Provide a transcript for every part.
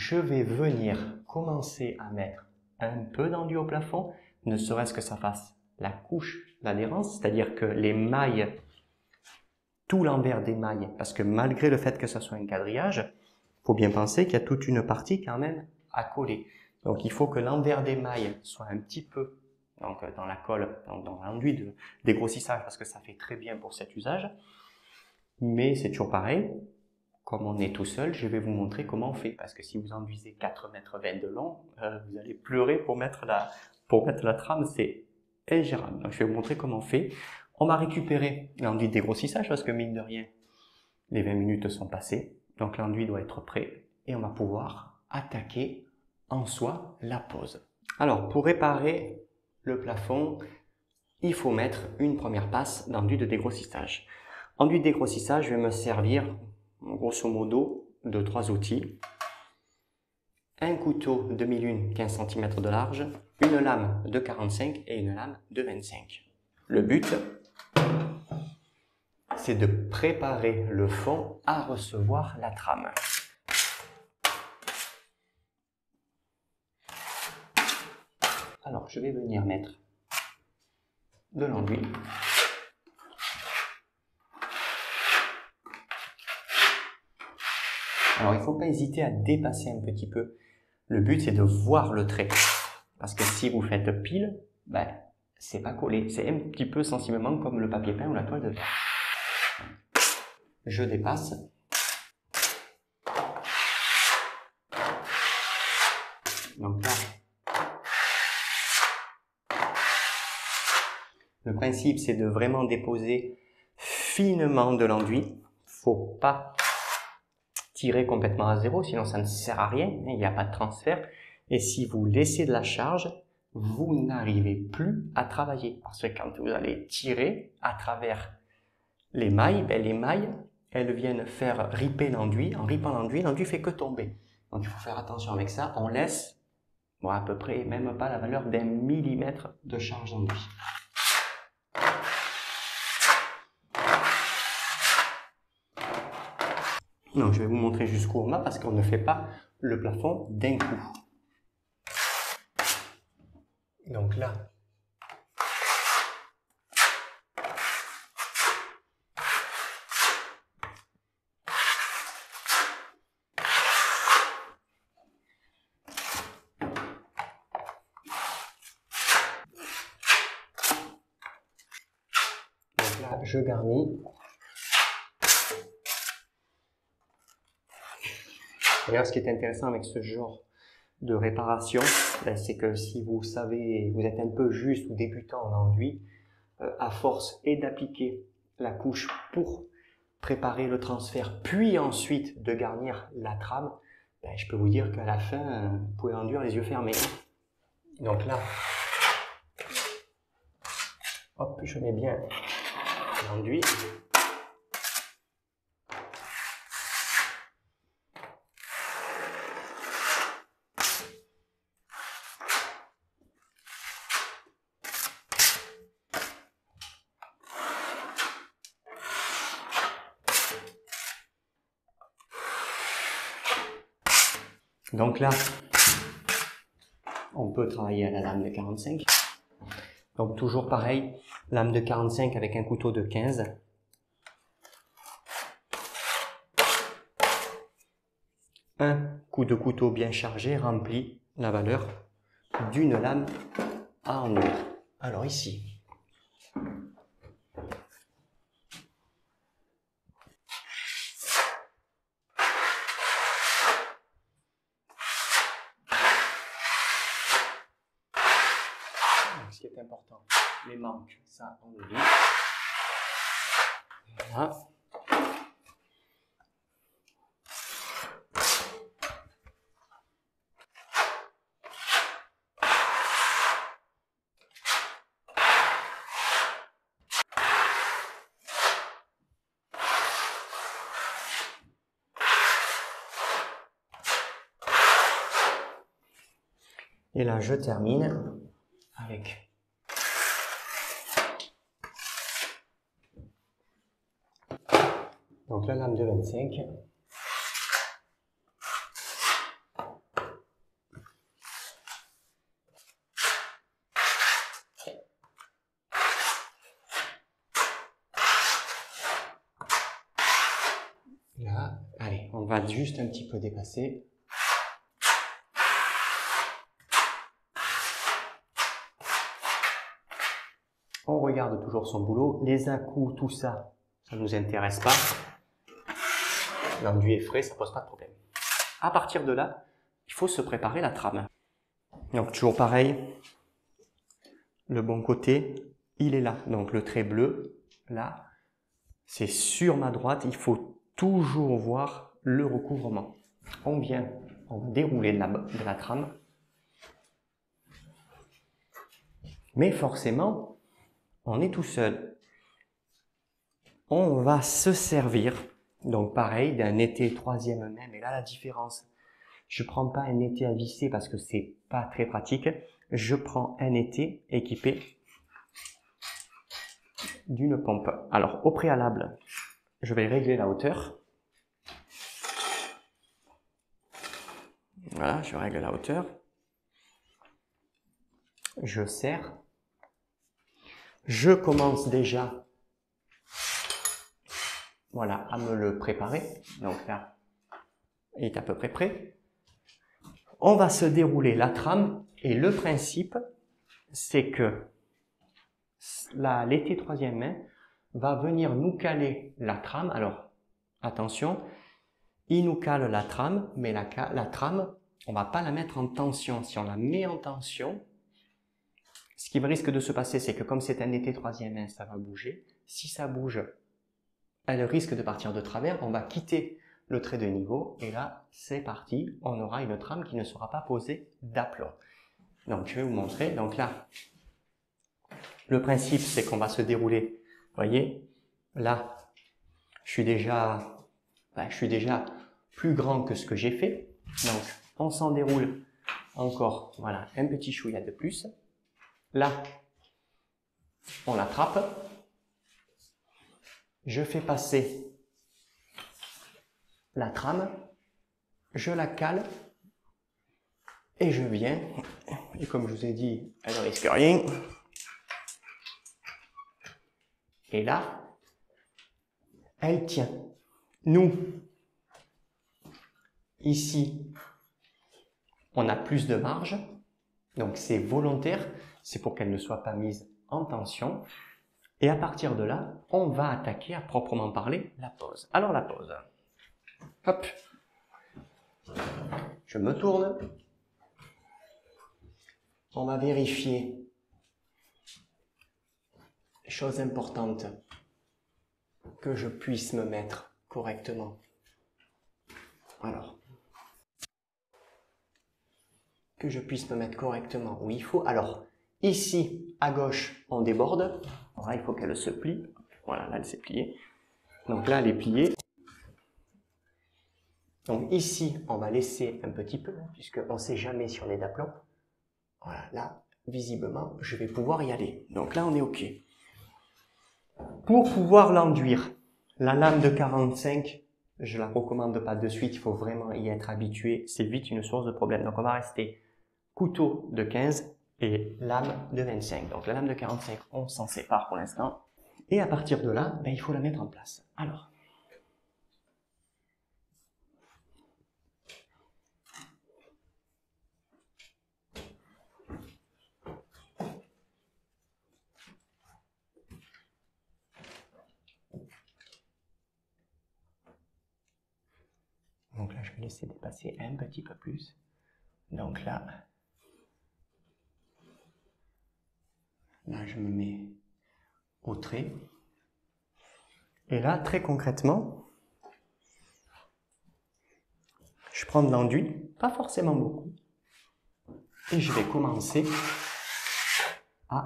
je vais venir commencer à mettre un peu d'enduit au plafond, ne serait-ce que ça fasse la couche d'adhérence, c'est-à-dire que les mailles, tout l'envers des mailles, parce que malgré le fait que ça soit un quadrillage, il faut bien penser qu'il y a toute une partie quand même à coller. Donc il faut que l'envers des mailles soit un petit peu dans la colle, dans l'enduit de dégrossissage, parce que ça fait très bien pour cet usage. Mais c'est toujours pareil, comme on est tout seul, je vais vous montrer comment on fait, parce que si vous enduisez 4,20 m de long, vous allez pleurer pour mettre la trame, c'est ingérable. Donc je vais vous montrer comment on fait. On va récupérer l'enduit de dégrossissage, parce que mine de rien, les 20 minutes sont passées, donc l'enduit doit être prêt, et on va pouvoir attaquer en soi la pose. Alors, pour réparer le plafond, il faut mettre une première passe d'enduit de dégrossissage. Enduit de dégrossissage, je vais me servir grosso modo de 3 outils. Un couteau demi-lune 15 cm de large, une lame de 45 et une lame de 25. Le but, c'est de préparer le fond à recevoir la trame. Alors, je vais venir mettre de l'enduit. Alors, il ne faut pas hésiter à dépasser un petit peu. Le but, c'est de voir le trait. Parce que si vous faites pile, ben, c'est pas collé. C'est un petit peu sensiblement comme le papier peint ou la toile de verre. Je dépasse. Donc là, le principe, c'est de vraiment déposer finement de l'enduit. Faut pas tirer complètement à zéro, sinon ça ne sert à rien, il n'y a pas de transfert. Et si vous laissez de la charge, vous n'arrivez plus à travailler. Parce que quand vous allez tirer à travers les mailles, les mailles, elles viennent faire riper l'enduit. En ripant l'enduit, l'enduit fait que tomber. Donc il faut faire attention avec ça. On laisse à peu près même pas la valeur d'1 millimètre de charge d'enduit. Donc je vais vous montrer jusqu'où on va parce qu'on ne fait pas le plafond d'un coup. Donc là, je garnis. D'ailleurs, ce qui est intéressant avec ce genre de réparation, c'est que si vous savez, vous êtes un peu juste ou débutant en enduit, à force et d'appliquer la couche pour préparer le transfert, puis ensuite de garnir la trame, je peux vous dire qu'à la fin, vous pouvez enduire les yeux fermés. Donc là, hop, je mets bien l'enduit. Donc là, on peut travailler à la lame de 45. Donc toujours pareil, lame de 45 avec un couteau de 15. Un coup de couteau bien chargé remplit la valeur d'une lame à enduire. Alors ici, ce qui est important, les manques, ça on oublie. Voilà. Et là, je termine avec donc la lame de 25. Là, allez, on va juste un petit peu dépasser. On regarde toujours son boulot. Les à-coups, tout ça, ça ne nous intéresse pas. L'enduit est frais, ça pose pas de problème. À partir de là, il faut se préparer la trame. Donc toujours pareil, le bon côté, il est là. Donc le trait bleu, là, c'est sur ma droite. Il faut toujours voir le recouvrement. On va dérouler de la trame. Mais forcément, on est tout seul. On va se servir, donc pareil, d'un étai 3e main. Mais là, la différence, je ne prends pas un étai à visser parce que c'est pas très pratique. Je prends un étai équipé d'une pompe. Alors, au préalable, je vais régler la hauteur. Voilà, je règle la hauteur. Je serre. Je commence déjà, voilà, à me le préparer. Donc là, il est à peu près prêt. On va se dérouler la trame et le principe, c'est que l'étai 3e main va venir nous caler la trame. Alors, attention, il nous cale la trame, mais la trame, on ne va pas la mettre en tension. Si on la met en tension, ce qui risque de se passer, c'est que comme c'est un étai 3e main, ça va bouger. Si ça bouge, elle risque de partir de travers. On va quitter le trait de niveau et là, c'est parti. On aura une trame qui ne sera pas posée d'aplomb. Donc, je vais vous montrer. Donc là, le principe, c'est qu'on va se dérouler. Vous voyez, là, je suis déjà plus grand que ce que j'ai fait. Donc, on s'en déroule encore, voilà, un petit chouïa de plus. Là, on l'attrape. Je fais passer la trame, je la cale et je viens. Et comme je vous ai dit, elle ne risque rien. Et là, elle tient. Nous, ici, on a plus de marge. Donc c'est volontaire, c'est pour qu'elle ne soit pas mise en tension. Et à partir de là, on va attaquer à proprement parler la pose. Alors la pose. Hop. Je me tourne. On va vérifier. Chose importante, que je puisse me mettre correctement. Alors. Que je puisse me mettre correctement où il faut. Alors, ici, à gauche, on déborde. Voilà, il faut qu'elle se plie. Voilà, là, elle s'est pliée. Donc là, elle est pliée. Donc ici, on va laisser un petit peu, puisqu'on ne sait jamais si on est d'aplomb. Voilà, là, visiblement, je vais pouvoir y aller. Donc là, on est OK. Pour pouvoir l'enduire, la lame de 45, je ne la recommande pas de suite. Il faut vraiment y être habitué. C'est vite une source de problème. Donc on va rester couteau de 15 et lame de 25. Donc la lame de 45, on s'en sépare pour l'instant. Et à partir de là, il faut la mettre en place. Alors, donc là, je vais laisser dépasser un petit peu plus. Donc là, je me mets au trait. Et là, très concrètement, je prends de l'enduit, pas forcément beaucoup, et je vais commencer à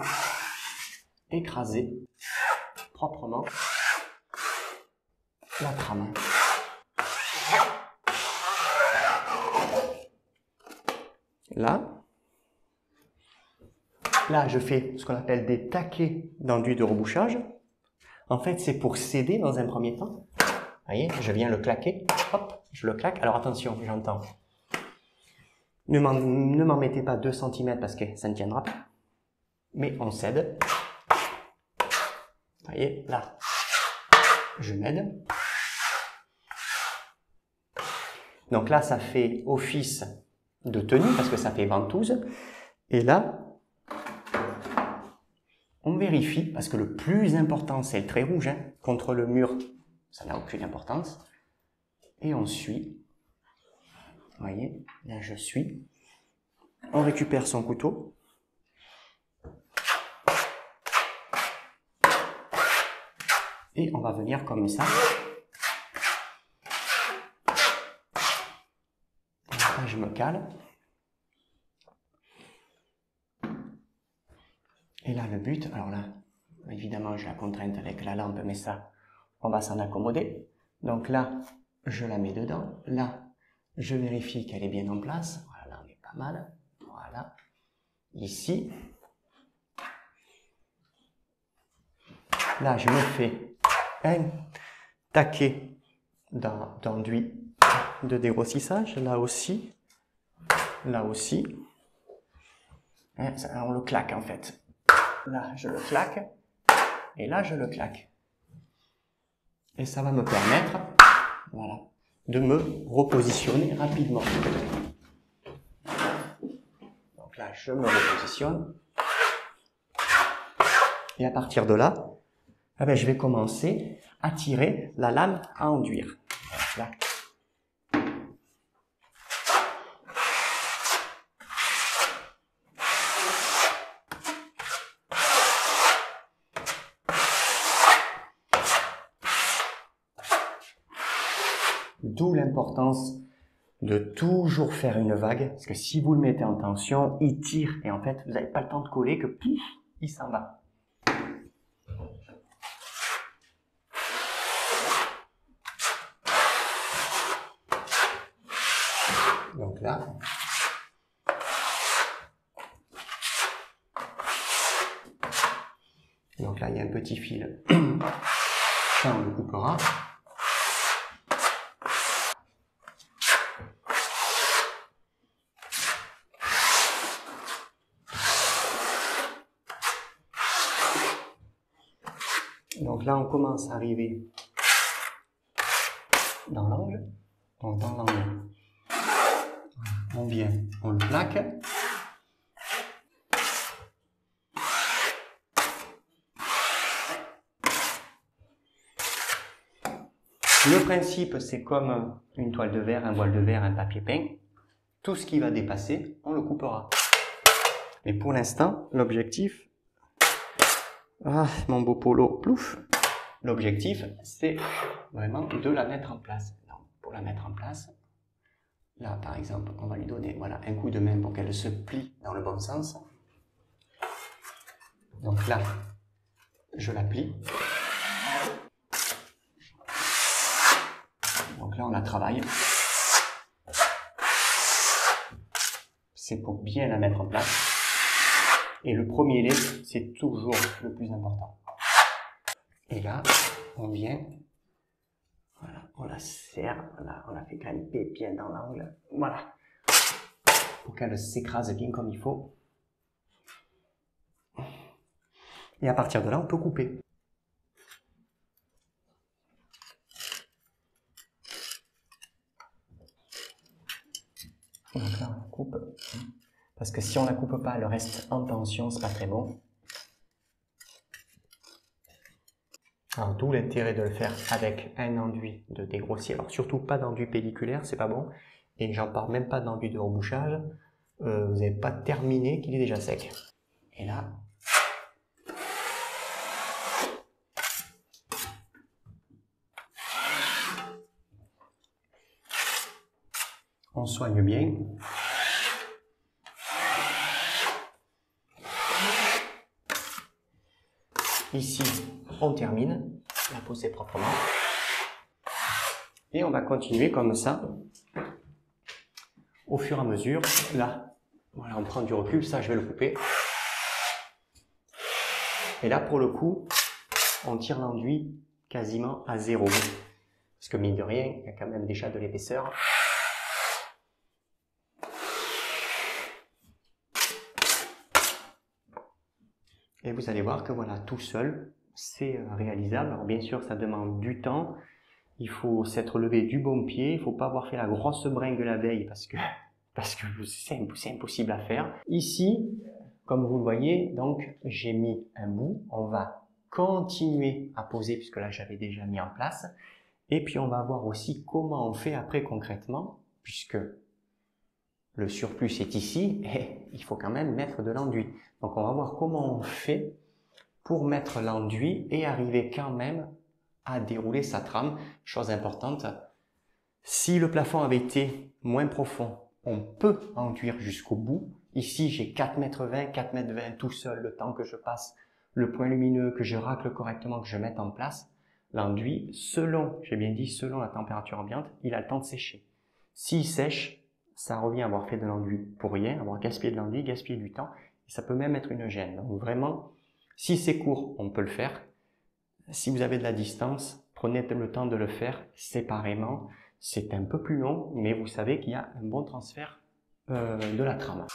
écraser proprement la trame. Là, je fais ce qu'on appelle des taquets d'enduit de rebouchage. En fait, c'est pour s'aider dans un premier temps. Vous voyez, je viens le claquer, hop, je le claque. Alors attention, j'entends. Ne m'en mettez pas 2 cm parce que ça ne tiendra pas. Mais on s'aide. Vous voyez, là, je m'aide. Donc là, ça fait office de tenue parce que ça fait ventouse. Et là, on vérifie, parce que le plus important, c'est le trait rouge, hein, contre le mur, ça n'a aucune importance. Et on suit. Vous voyez, là je suis. On récupère son couteau. Et on va venir comme ça. Là, je me cale. Et là, le but, alors là, évidemment, j'ai la contrainte avec la lampe, mais ça, on va s'en accommoder. Donc là, je la mets dedans. Là, je vérifie qu'elle est bien en place. Voilà, là, on est pas mal. Voilà. Ici. Là, je me fais un taquet d'enduit de dégrossissage. Là aussi. Là aussi. Et ça, on le claque, en fait. Là, je le claque. Et là, je le claque. Et ça va me permettre, voilà, de me repositionner rapidement. Donc là, je me repositionne. Et à partir de là, eh bien, je vais commencer à tirer la lame à enduire. Voilà. D'où l'importance de toujours faire une vague, parce que si vous le mettez en tension, il tire et en fait, vous n'avez pas le temps de coller que pouf, il s'en va. Donc là, il y a un petit fil. Ça, on le coupera. Donc là, on commence à arriver dans l'angle. Donc dans l'angle, on vient, on le plaque. Le principe, c'est comme une toile de verre, un voile de verre, un papier peint. Tout ce qui va dépasser, on le coupera. Mais pour l'instant, l'objectif... Ah, mon beau polo, plouf. L'objectif, c'est vraiment de la mettre en place. Donc, pour la mettre en place, là, par exemple, on va lui donner voilà, un coup de main pour qu'elle se plie dans le bon sens. Donc là, je la plie. Donc là, on la travaille. C'est pour bien la mettre en place. Et le premier lait, c'est toujours le plus important. Et là, on vient, voilà, on la serre, on la fait grimper bien dans l'angle. Voilà. Pour qu'elle s'écrase bien comme il faut. Et à partir de là, on peut couper. Donc là, on coupe. Parce que si on la coupe pas, elle reste en tension, c'est pas très bon. Alors, d'où l'intérêt de le faire avec un enduit de dégrossier. Alors, surtout pas d'enduit pelliculaire, c'est pas bon. Et j'en parle même pas d'enduit de rebouchage. Vous n'avez pas terminé qu'il est déjà sec. Et là, on soigne bien. Ici, on termine la poser proprement. Et on va continuer comme ça, au fur et à mesure. Là, voilà, on prend du recul, ça je vais le couper. Et là, pour le coup, on tire l'enduit quasiment à 0. Parce que mine de rien, il y a quand même déjà de l'épaisseur. Et vous allez voir que voilà, tout seul, c'est réalisable. Alors bien sûr, ça demande du temps, il faut s'être levé du bon pied, il ne faut pas avoir fait la grosse bringue la veille parce que c'est impossible à faire. Ici, comme vous le voyez, donc j'ai mis un bout, on va continuer à poser puisque là j'avais déjà mis en place. Et puis on va voir aussi comment on fait après concrètement, puisque le surplus est ici et il faut quand même mettre de l'enduit. Donc on va voir comment on fait pour mettre l'enduit et arriver quand même à dérouler sa trame. Chose importante, si le plafond avait été moins profond, on peut enduire jusqu'au bout. Ici j'ai 4,20 m, 4,20 m tout seul, le temps que je passe le point lumineux, que je racle correctement, que je mette en place. L'enduit, selon, j'ai bien dit, selon la température ambiante, il a le temps de sécher. S'il sèche, ça revient à avoir fait de l'enduit pour rien, avoir gaspillé de l'enduit, gaspillé du temps, et ça peut même être une gêne. Donc vraiment, si c'est court, on peut le faire. Si vous avez de la distance, prenez le temps de le faire séparément. C'est un peu plus long, mais vous savez qu'il y a un bon transfert de la trame.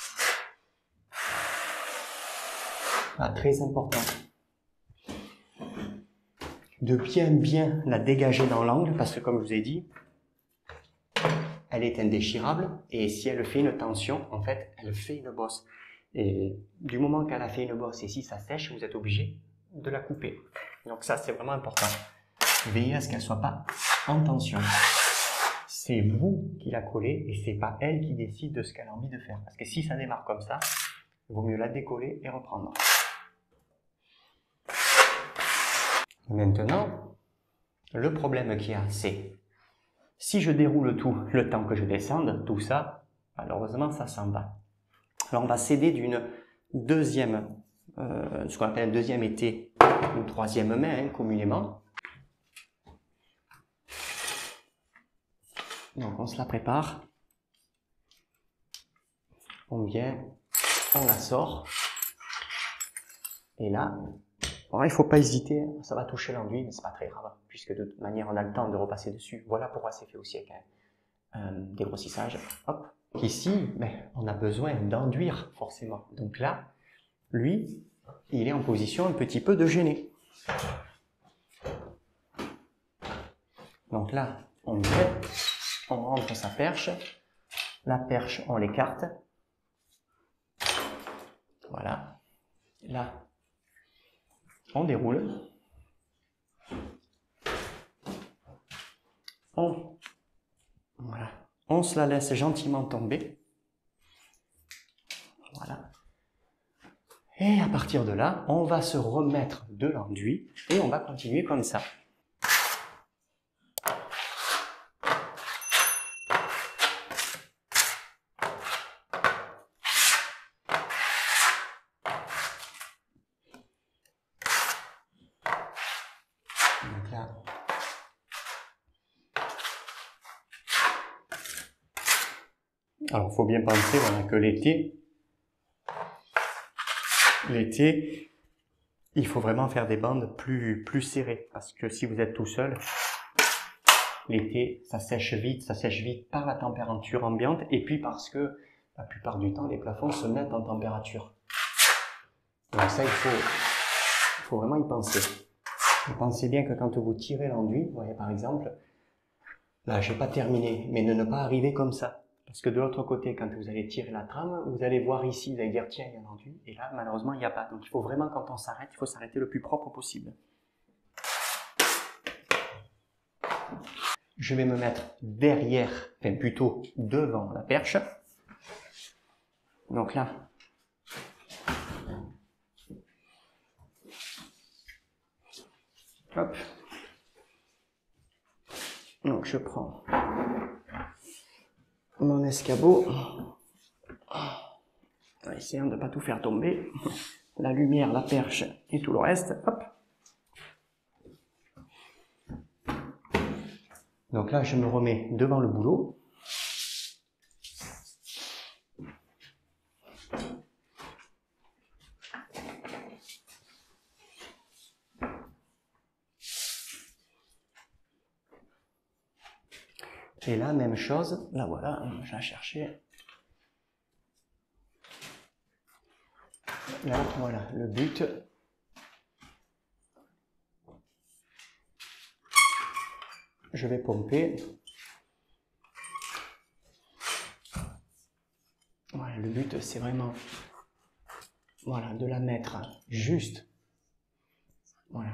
Ah, très important de bien la dégager dans l'angle parce que comme je vous ai dit, elle est indéchirable et si elle fait une tension, en fait, elle fait une bosse. Et du moment qu'elle a fait une bosse et si ça sèche, vous êtes obligé de la couper. Donc ça, c'est vraiment important. Veillez à ce qu'elle ne soit pas en tension. C'est vous qui la collez et c'est pas elle qui décide de ce qu'elle a envie de faire. Parce que si ça démarre comme ça, il vaut mieux la décoller et reprendre. Maintenant, le problème qu'il y a, c'est si je déroule tout le temps que je descende, tout ça, malheureusement, ça s'en va. Alors, on va s'aider d'une deuxième, ce qu'on appelle un deuxième été, une troisième main, communément. Donc, on se la prépare. On vient, on la sort. Et là, alors, il ne faut pas hésiter, ça va toucher l'enduit, mais c'est pas très grave, puisque de toute manière, on a le temps de repasser dessus. Voilà pourquoi c'est fait aussi avec un dégrossissage. Hop. Ici, on a besoin d'enduire, forcément. Donc là, lui, il est en position un petit peu de gêner. Donc là, on vient, on rentre sa perche. La perche, on l'écarte. Voilà. Là, on déroule. Voilà. On se la laisse gentiment tomber. Voilà. Et à partir de là, on va se remettre de l'enduit et on va continuer comme ça. Donc là, alors il faut bien penser voilà, que l'été, il faut vraiment faire des bandes plus serrées parce que si vous êtes tout seul, l'été, ça sèche vite par la température ambiante et puis parce que la plupart du temps, les plafonds se mettent en température. Donc ça, il faut vraiment y penser. Vous pensez bien que quand vous tirez l'enduit, vous voyez par exemple, là, je n'ai pas terminé, mais ne pas arriver comme ça. Parce que de l'autre côté, quand vous allez tirer la trame, vous allez voir ici, vous allez dire, tiens, il y a un enduit. Et là, malheureusement, il n'y a pas. Donc, il faut vraiment, quand on s'arrête, il faut s'arrêter le plus propre possible. Je vais me mettre derrière, enfin plutôt devant la perche. Donc là, hop. Donc, je prends mon escabeau. Essayons de ne pas tout faire tomber. La lumière, la perche et tout le reste. Hop. Donc là, je me remets devant le boulot. Et là, même chose. Là, voilà, je vais chercher. Là, voilà, le but. je vais pomper. Voilà, le but c'est vraiment, voilà, de la mettre juste. Voilà.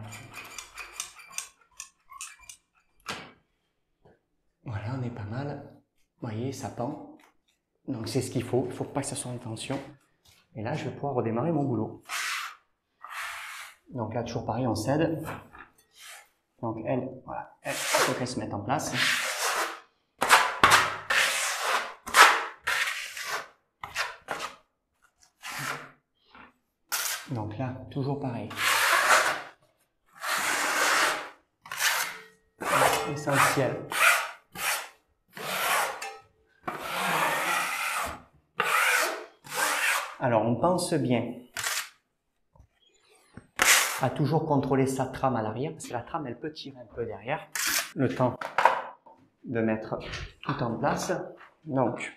Voilà, on est pas mal. Vous voyez, ça pend. Donc c'est ce qu'il faut. Il ne faut pas que ça soit en tension. Et là, je vais pouvoir redémarrer mon boulot. Donc là, toujours pareil, on cède. Donc elle, voilà, il faut qu'elle se mette en place. Donc là, toujours pareil. Essentiel. Alors, on pense bien à toujours contrôler sa trame à l'arrière, parce que la trame, elle peut tirer un peu derrière. Le temps de mettre tout en place. Donc,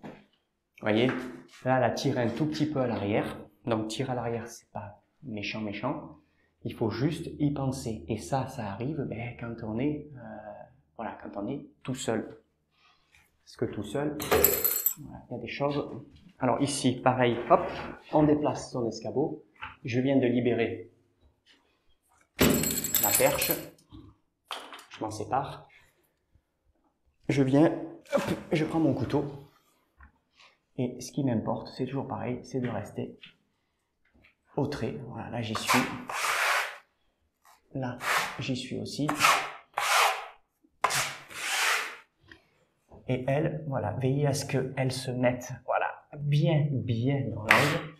vous voyez, là, elle a tiré un tout petit peu à l'arrière. Donc, tirer à l'arrière, c'est pas méchant, méchant. Il faut juste y penser. Et ça arrive ben, quand on est, voilà, quand on est tout seul. Parce que tout seul, voilà, il y a des choses. Alors ici, pareil, hop, on déplace son escabeau. Je viens de libérer la perche. Je m'en sépare. Je viens, hop, je prends mon couteau. Et ce qui m'importe, c'est toujours pareil, c'est de rester au trait. Voilà, là j'y suis. Là, j'y suis aussi. Et elle, voilà, veillez à ce qu'elle se mette, voilà, bien dans l'angle.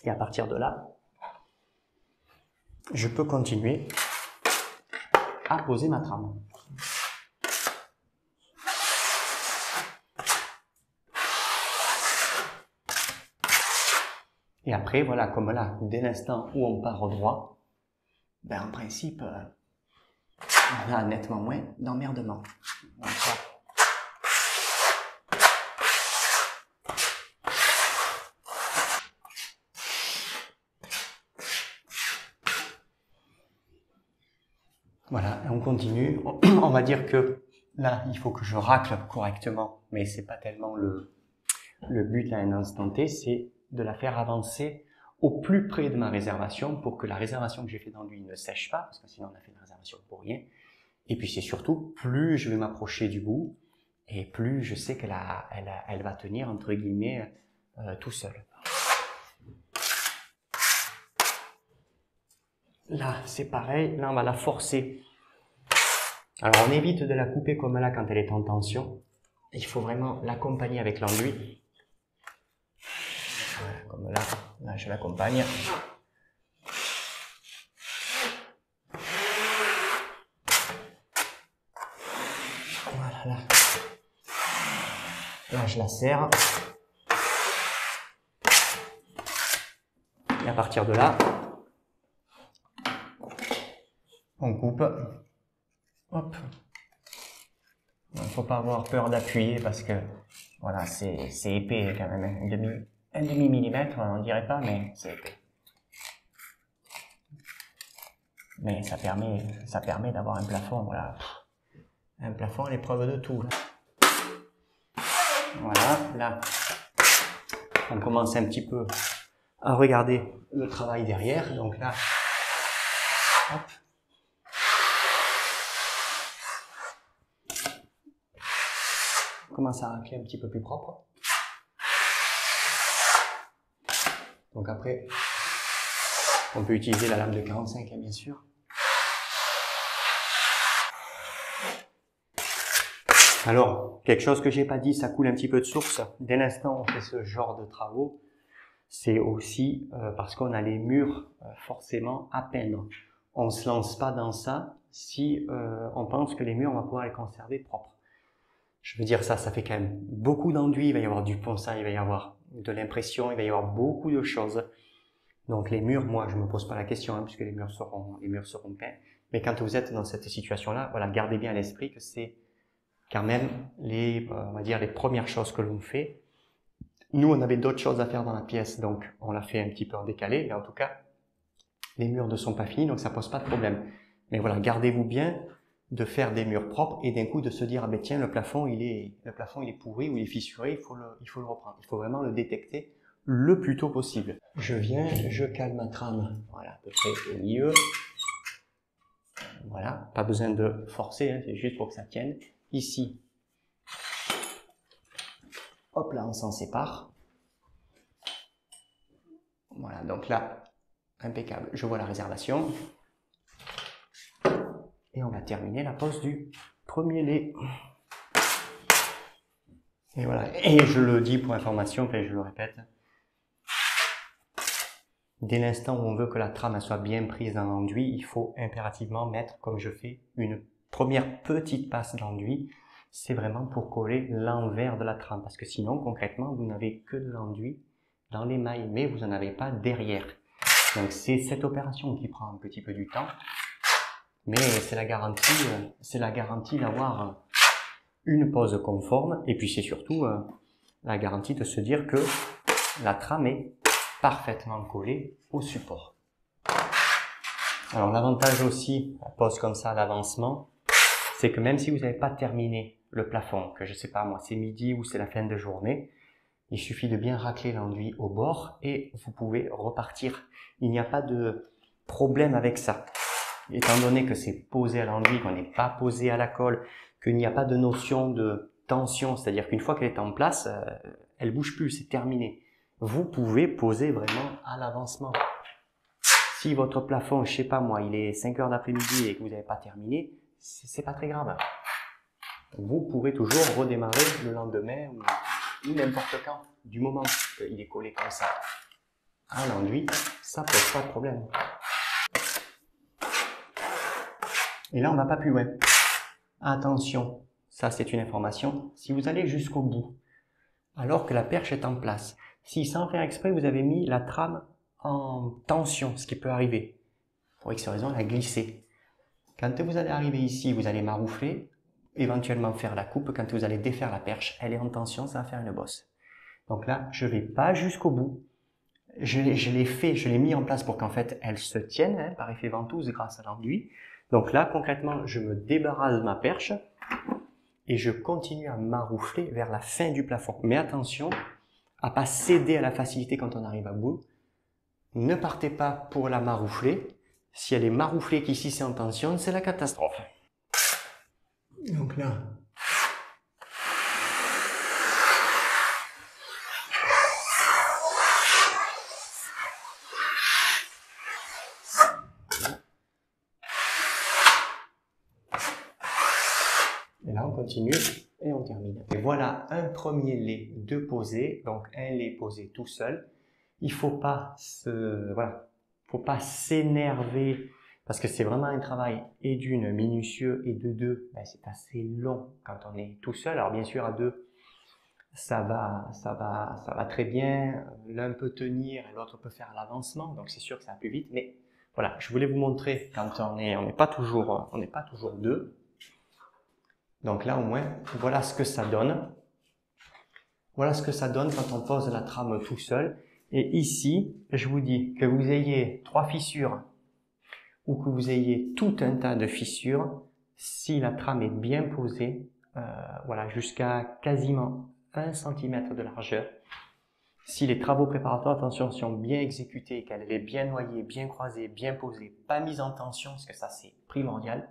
Et à partir de là, je peux continuer à poser ma trame. Et après, voilà, comme là, dès l'instant où on part au droit, ben en principe, on a nettement moins d'emmerdement. Voilà, et on continue. On va dire que là, il faut que je racle correctement, mais c'est pas tellement le but à un instant T, c'est de la faire avancer au plus près de ma réservation pour que la réservation que j'ai fait d'enduit ne sèche pas, parce que sinon on a fait une réservation pour rien. Et puis c'est surtout, plus je vais m'approcher du bout, et plus je sais qu'elle elle va tenir, entre guillemets, tout seul. Là, c'est pareil, là on va la forcer. Alors on évite de la couper comme là quand elle est en tension. Il faut vraiment l'accompagner avec l'enduit. Voilà, comme là je l'accompagne. Voilà, là je la serre. Et à partir de là, on coupe. Hop. Il ne faut pas avoir peur d'appuyer parce que voilà, c'est épais quand même. Un demi millimètre, on dirait pas, mais c'est épais. Mais ça permet d'avoir un plafond, voilà. Un plafond à l'épreuve de tout. Là. Voilà, là, on commence un petit peu à regarder le travail derrière. Donc là, hop. On commence à racler un petit peu plus propre. Donc après, on peut utiliser la lame de 45, bien sûr. Alors, quelque chose que j'ai pas dit, ça coule un petit peu de source. Dès l'instant où on fait ce genre de travaux, c'est aussi parce qu'on a les murs forcément à peindre. On ne se lance pas dans ça si on pense que les murs, on va pouvoir les conserver propres. Je veux dire ça fait quand même beaucoup d'enduit, il va y avoir du ponçage, il va y avoir de l'impression, il va y avoir beaucoup de choses. Donc les murs, moi je me pose pas la question, hein, puisque les murs seront peints. Mais quand vous êtes dans cette situation-là, voilà, gardez bien à l'esprit que c'est quand même on va dire les premières choses que l'on fait. Nous, on avait d'autres choses à faire dans la pièce, donc on l'a fait un petit peu en décalé, mais en tout cas, Les murs ne sont pas finis, donc ça pose pas de problème. Mais voilà, gardez-vous bien de faire des murs propres et d'un coup de se dire ah ben tiens le plafond il est pourri ou il est fissuré, il faut le reprendre. Il faut vraiment le détecter le plus tôt possible. Je viens, je cale ma trame, voilà à peu près au milieu. Voilà, pas besoin de forcer, hein, c'est juste pour que ça tienne. Ici, hop là on s'en sépare. Voilà, donc là impeccable. Je vois la réservation. Et on va terminer la pose du premier lait. Et voilà. Et je le dis pour information, enfin je le répète. Dès l'instant où on veut que la trame soit bien prise dans l'enduit, il faut impérativement mettre, comme je fais, une première petite passe d'enduit. C'est vraiment pour coller l'envers de la trame. Parce que sinon, concrètement, vous n'avez que de l'enduit dans les mailles, mais vous n'en avez pas derrière. Donc c'est cette opération qui prend un petit peu du temps. Mais c'est la garantie d'avoir une pose conforme et puis c'est surtout la garantie de se dire que la trame est parfaitement collée au support. Alors l'avantage aussi, la pose comme ça à l'avancement, c'est que même si vous n'avez pas terminé le plafond, que je sais pas moi, c'est midi ou c'est la fin de journée, il suffit de bien racler l'enduit au bord et vous pouvez repartir. Il n'y a pas de problème avec ça. Étant donné que c'est posé à l'enduit, qu'on n'est pas posé à la colle, qu'il n'y a pas de notion de tension, c'est-à-dire qu'une fois qu'elle est en place, elle bouge plus, c'est terminé. Vous pouvez poser vraiment à l'avancement. Si votre plafond, je sais pas moi, il est 5 heures d'après-midi et que vous n'avez pas terminé, c'est pas très grave. Vous pourrez toujours redémarrer le lendemain ou n'importe quand, du moment qu'il est collé comme ça à l'enduit, ça pose pas de problème. Et là, on va pas plus loin. Attention, ça c'est une information. Si vous allez jusqu'au bout, alors que la perche est en place, si sans faire exprès, vous avez mis la trame en tension, ce qui peut arriver, pour X raison, elle a glissé. Quand vous allez arriver ici, vous allez maroufler, éventuellement faire la coupe. Quand vous allez défaire la perche, elle est en tension, ça va faire une bosse. Donc là, je vais pas jusqu'au bout. Je l'ai mis en place pour qu'en fait, elle se tienne hein, par effet ventouse grâce à l'enduit. Donc là, concrètement, je me débarrasse de ma perche et je continue à maroufler vers la fin du plafond. Mais attention à pas céder à la facilité quand on arrive à bout. Ne partez pas pour la maroufler. Si elle est marouflée qu'ici c'est en tension, c'est la catastrophe. Donc là, et là, on continue et on termine. Et voilà un premier lait de posé, donc un lait posé tout seul. Il faut pas faut pas s'énerver parce que c'est vraiment un travail et d'une minutieux et de deux, ben, c'est assez long quand on est tout seul. Alors bien sûr à deux, ça va très bien. L'un peut tenir et l'autre peut faire l'avancement, donc c'est sûr que ça va plus vite. Mais voilà, je voulais vous montrer quand on n'est pas toujours deux. Donc là, au moins, voilà ce que ça donne. Voilà ce que ça donne quand on pose la trame tout seul. Et ici, je vous dis que vous ayez 3 fissures ou que vous ayez tout un tas de fissures, si la trame est bien posée, voilà, jusqu'à quasiment 1 cm de largeur, si les travaux préparatoires, attention, sont bien exécutés, qu'elle est bien noyée, bien croisée, bien posée, pas mise en tension, parce que ça c'est primordial,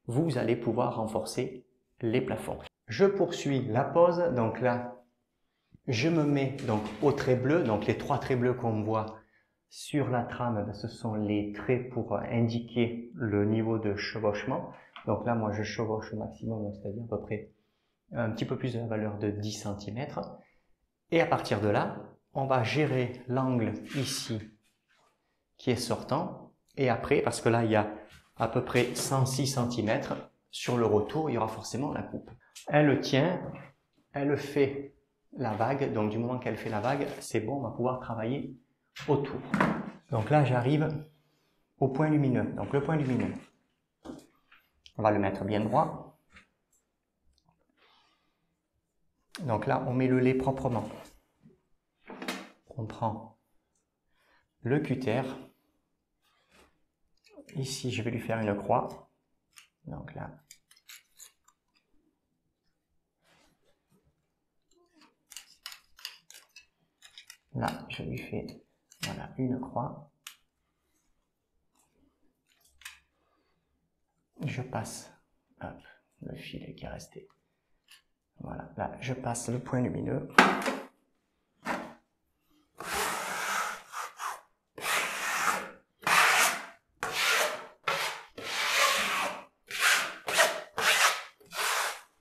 vous allez pouvoir renforcer les plafonds. Je poursuis la pose, donc là, je me mets donc au trait bleu, donc les 3 traits bleus qu'on voit sur la trame, ben, ce sont les traits pour indiquer le niveau de chevauchement. Donc là, moi je chevauche au maximum, c'est-à-dire à peu près un petit peu plus de la valeur de 10 cm. Et à partir de là, on va gérer l'angle ici qui est sortant. Et après, parce que là, il y a à peu près 106 cm, sur le retour, il y aura forcément la coupe. Elle tient, elle fait la vague. Donc, du moment qu'elle fait la vague, c'est bon, on va pouvoir travailler autour. Donc là, j'arrive au point lumineux. Donc, le point lumineux, on va le mettre bien droit. Donc là, on met le lait proprement. On prend le cutter ici, je vais lui faire une croix. Donc là. Là, je lui fais voilà, une croix. Je passe hop, le filet qui est resté. Voilà, là, je passe le point lumineux.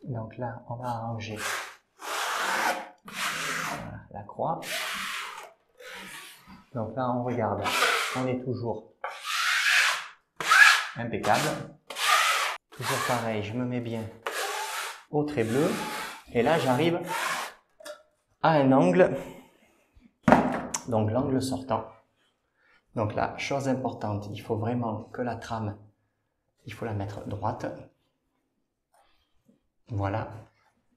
Donc là, on va arranger voilà, la croix. Donc là, on regarde, on est toujours impeccable. Toujours pareil, je me mets bien au trait bleu. Et là, j'arrive à un angle, donc l'angle sortant. Donc là, chose importante, il faut vraiment que la trame, il faut la mettre droite. Voilà,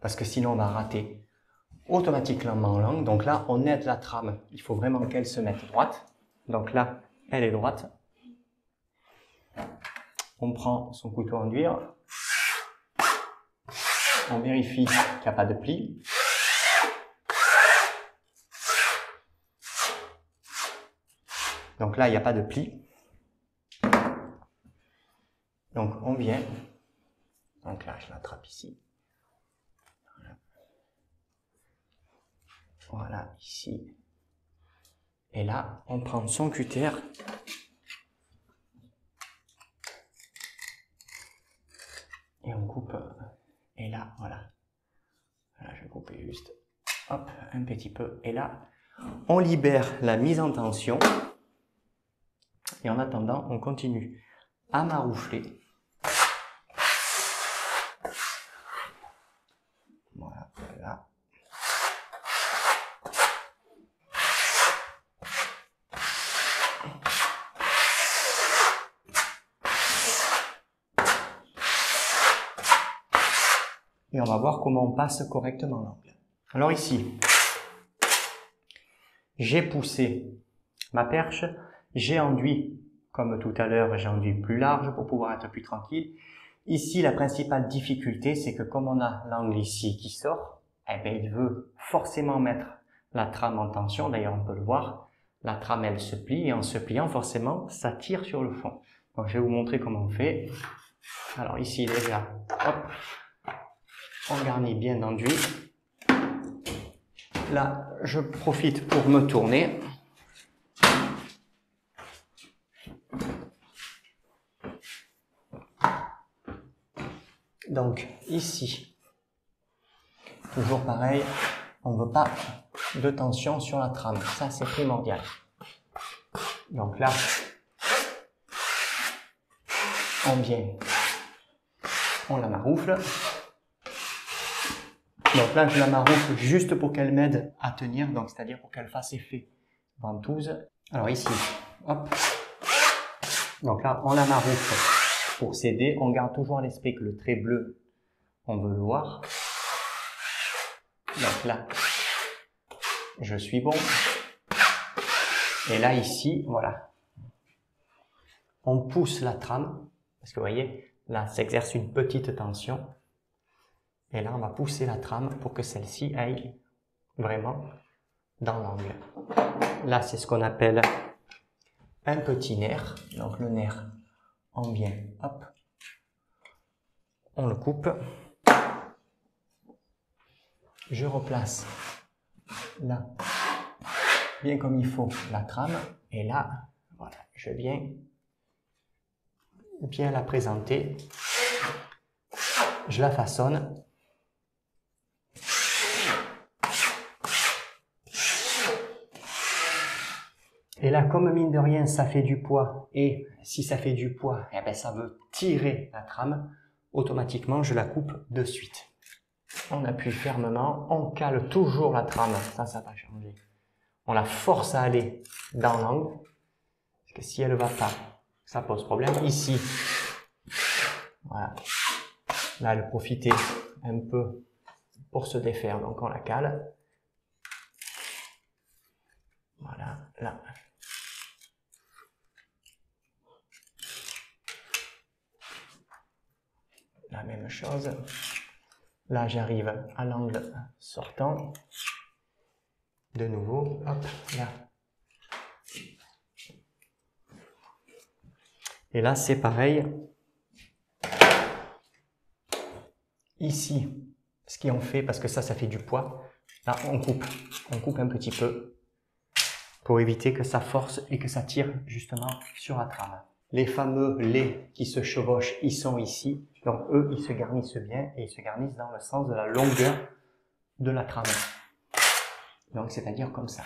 parce que sinon on va rater automatiquement l'angle. Donc là, on aide la trame, il faut vraiment qu'elle se mette droite. Donc là, elle est droite. On prend son couteau en enduire. On vérifie qu'il n'y a pas de pli. Donc là, il n'y a pas de pli. Donc on vient. Donc là, je l'attrape ici. Voilà, ici. Et là, on prend son cutter. Et on coupe. Et là, voilà. Là, je vais couper juste. Hop, un petit peu. Et là, on libère la mise en tension. Et en attendant, on continue à maroufler. Voilà, là. Et on va voir comment on passe correctement l'angle. Alors ici, j'ai poussé ma perche, j'ai enduit, comme tout à l'heure, j'ai enduit plus large pour pouvoir être plus tranquille. Ici, la principale difficulté, c'est que comme on a l'angle ici qui sort, eh bien, il veut forcément mettre la trame en tension. D'ailleurs, on peut le voir. La trame, elle se plie et en se pliant, forcément, ça tire sur le fond. Donc, je vais vous montrer comment on fait. Alors ici, déjà, hop, on garnit bien d'enduit. Là, je profite pour me tourner. Donc ici, toujours pareil, on ne veut pas de tension sur la trame, ça c'est primordial. Donc là, on vient, on la maroufle. Donc là, je la maroufle juste pour qu'elle m'aide à tenir, donc c'est-à-dire pour qu'elle fasse effet ventouse. Alors ici, hop. Donc là, on la maroufle pour s'aider. On garde toujours à l'esprit que le trait bleu, on veut le voir. Donc là, je suis bon. Et là, ici, voilà. On pousse la trame, parce que vous voyez, là, s'exerce une petite tension. Et là, on va pousser la trame pour que celle-ci aille vraiment dans l'angle. Là, c'est ce qu'on appelle un petit nerf. Donc le nerf, on vient, hop, on le coupe. Je replace là, bien comme il faut, la trame. Et là, voilà, je viens bien la présenter. Je la façonne. Et là, comme mine de rien, ça fait du poids, et si ça fait du poids, eh ben, ça veut tirer la trame, automatiquement, je la coupe de suite. On appuie fermement, on cale toujours la trame, ça va changer. On la force à aller dans l'angle, parce que si elle ne va pas, ça pose problème. Ici, voilà. Là, elle profitait un peu pour se défaire, donc on la cale. Voilà, là. la même chose. Là, j'arrive à l'angle sortant. De nouveau, hop, là. Et là, c'est pareil. Ici, ce qu'on fait, parce que ça fait du poids, là, on coupe un petit peu pour éviter que ça force et que ça tire justement sur la trame. Les fameux laits qui se chevauchent, ils sont ici. Donc, eux, ils se garnissent bien et ils se garnissent dans le sens de la longueur de la trame. Donc, c'est-à-dire comme ça.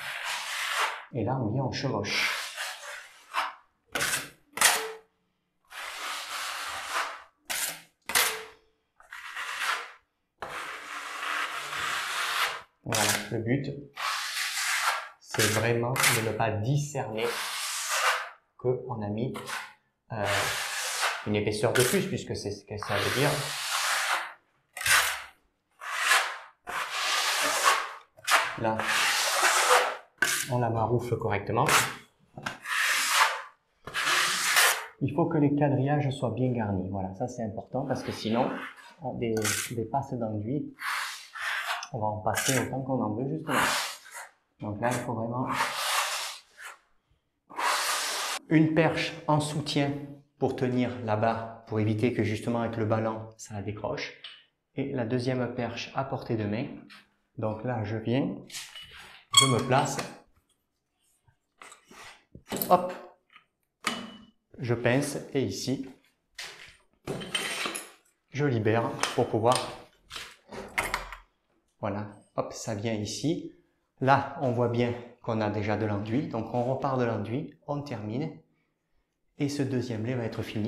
Et là, on vient, on chevauche. Voilà, le but, c'est vraiment de ne pas discerner qu'on a mis une épaisseur de plus, puisque c'est ce que ça veut dire. Là, on la maroufle correctement. Il faut que les quadrillages soient bien garnis. Voilà, ça c'est important parce que sinon, des passes d'enduit, on va en passer autant qu'on en veut justement. Donc là, il faut vraiment une perche en soutien pour tenir là-bas, pour éviter que justement avec le ballon, ça la décroche. Et la deuxième perche à portée de main. Donc là, je viens, je me place. Hop, je pince et ici, je libère pour pouvoir, voilà, hop, ça vient ici. Là, on voit bien qu'on a déjà de l'enduit, donc on repart de l'enduit, on termine et ce deuxième lait va être fini.